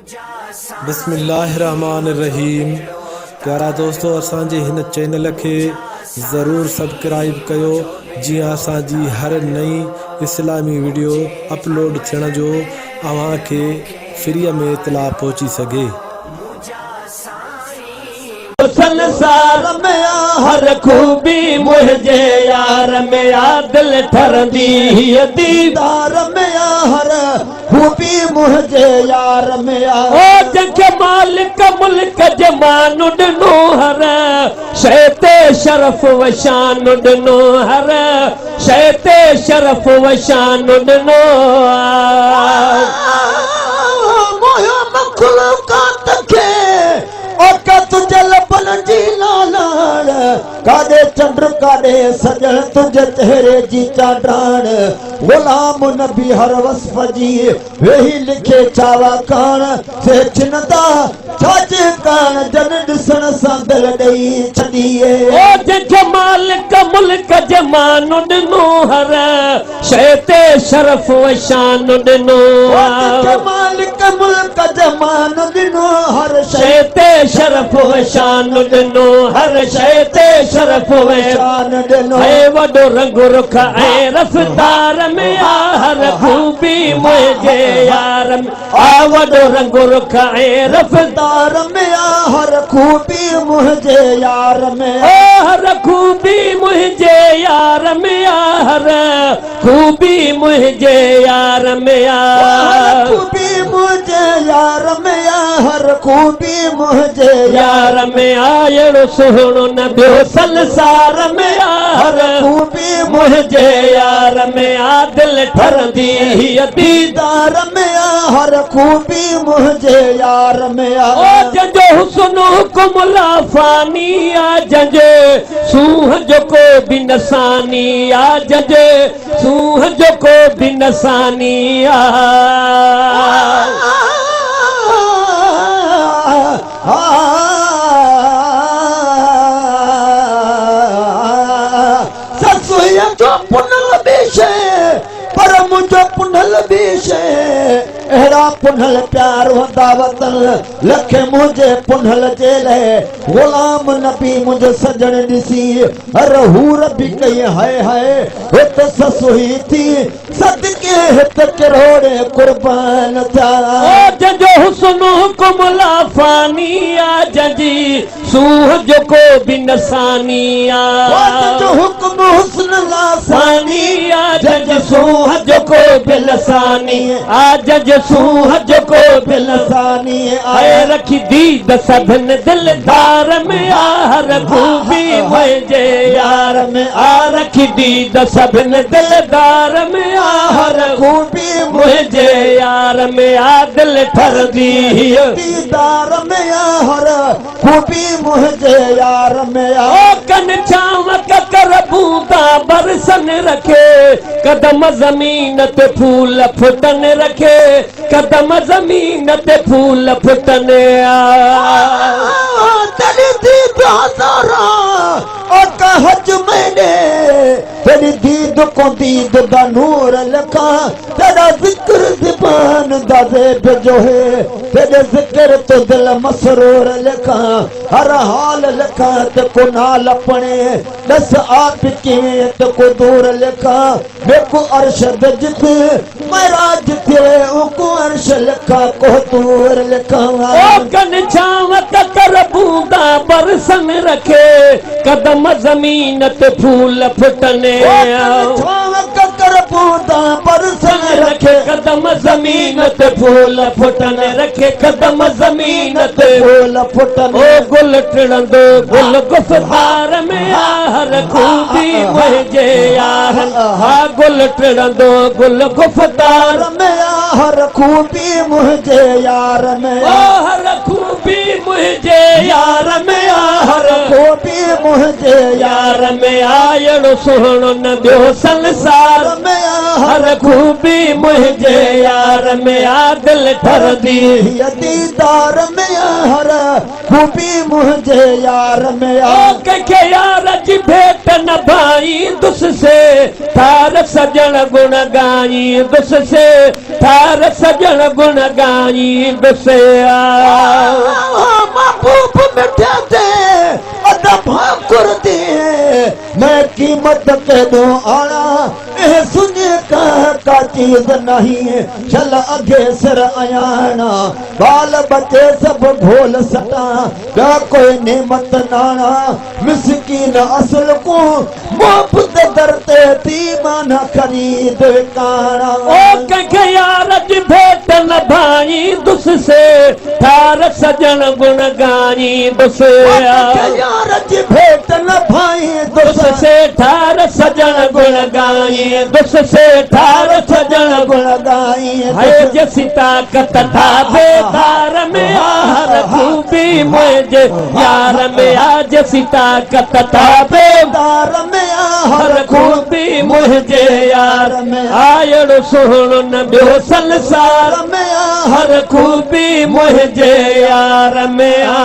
बिस्मिल्लाहिर्रहमानिर्रहीम। प्यारा दोस्तों, असांजे हिन चैनल खे ज़रूर सब्सक्राइब कयो जीअं असांजी हर नई इस्लामी वीडियो अपलोड थियण जो अव्हांखे फ्रीअ में इतला पहुची सघे। संसार में हर खूबी मुझे यार में दिल ठरंदी दीदार में हर खूबी मुझे यार में ओ जग मालिक मुल्क जमानु ॾिनो हर शइ ते शरफ वशान ॾिनो हर शइ ते शरफ वशान ॾिनो मोयो मखलूकात खे तुझल पलंजी लालाण कादे चंद्र कादे सजन तुझे चेहरे जी चांद्राण गुलाम नबी हर वस्फ जी वेही लिखे चावा कान से चिनदा छाज कान जन दिसण सां दिल ॾेई छॾिए ओ जग मालिक मुल्क जमानु ॾिनो हर शइ ते शरफ वशान ॾिनो जग मालिक मुल्क जमानु ॾिनो हर शइ ते शरफ वशान ॾिनो हर शइ ते शरफ वशान ॾिनो ऐं वॾो रंग रुख ऐं रफ़्तार में हर खूबी मुंहिंजे यार में वॾो रंग रुख ऐं रफ़्तार में हर खूबी मुंहिंजे यार में हर खूबी मुंहिंजे यार में हर खूबी मुंहिंजे यार में खूबी मुंहिंजे यार में हर खूबी मुंहिंजे यार में अहिड़ो सुहिणो न ॿियो संसार में हर खूबी मुंहिंजे यार में दिल ठरंदी दीदार में हर खूबी मुंहिंजे यार में ओ जंहिंजो हुस्न हुकुमला फानी जंहिंजे सूंह जो को बि नसानी जंहिंजे सूंह जो को बि नसानी ससुया जो पुनल बेशे पर मुझो पुनल बेशे अहिड़ा पुनल प्यार हूंदा वतन लखे मुंहिंजे पुनल जे लाइ गुलाम नबी मुंहिंजो सजण ॾिसी हर हूर बि कई हाय हाय हित ससु ही थी सदके हित किरोड़े कुर्बान थिया जंहिंजो हुस्न हुकुमला फानी जंहिंजी सूंह जो को बि नसानी जंहिंजो हुक्म हुस्न लासानी जंहिंजी सूंह जो को बि लसानी जंहिंजे सूंह जो को बि लसानी रखी दीद सभिनि दिलदार में हर खूबी मुंहिंजे यार में रखी दीद सभिनि दिलदार में हर खूबी मुंहिंजे यार में दिल ठरंदी दीदार में हर खूबी मुंहिंजे यार में कन छांव कर बूंदा बरसन रखे कदम ज़मीन ते फूल फुटन रखे कदम ज़मीन ते फूल फुटन तॾहिं थी प्यारा ओ कहज मैंने तेरी दीद को दीद दा नूर लिखा तेरा जिक्र ज़बान दा ज़ेब जो है तेरे जिक्र तो दिल मसरूर लिखा हर हाल लिखा ते को नाल अपने दस आप किवें ते को दूर लिखा बेको अरशद जित महाराज थे उको अर्श लिखा को दूर लिखा ओ कन छाव कर बूंदा बरसन रखे कदम ज़मीन ते फूल फुटने कर बूंदा बरसन रखे कदम ज़मीन ते फूल फुटन रखे कदम ज़मीन ते फूल फुटन ओ गुल टिड़ंदो गुल गुफ़दार में हर खूबी मुंहिंजे यार गुल टिड़ंदो गुल गुफ़दार में हर खूबी मुंहिंजे यार में हर खूबी मुंहिंजे यार में हर खूबी मुंहिंजे यार में अहिड़ो सुहिणो न ॿियो संसार में हर खूबी मुझे यार में आ दिल ठर दी दीदार में हर खूबी मुझे यार में आ के यार जी भेट न भाई दुस से थार सजन गुण गाई दुस से थार सजन गुण गाई दुस महबूब मिठे दे अदब कर दे मैं कीमत के दो आना ए सुने का चीज नहीं चल आगे सिर आयाना बाल बच्चे सब भोल सटा क्या कोई नेमत नाना मिसकीन असल को मोहब्बत दरते दीवाना खरीद काना ओ के यार जी भेट न भाई दुस से थार सजन गुण गाई दुस यार जी भेट न भाई दुस से थार सजन गुण गाई दुस से थार सजन गुण गाई है जैसी ताकत था बेदार में हर खूबी मुझे यार में आ जैसी ताकत था बेदार में हर खूबी मुझे यार में आयड़ सुहण ॿियो संसार में हर खूबी मुझे यार में आ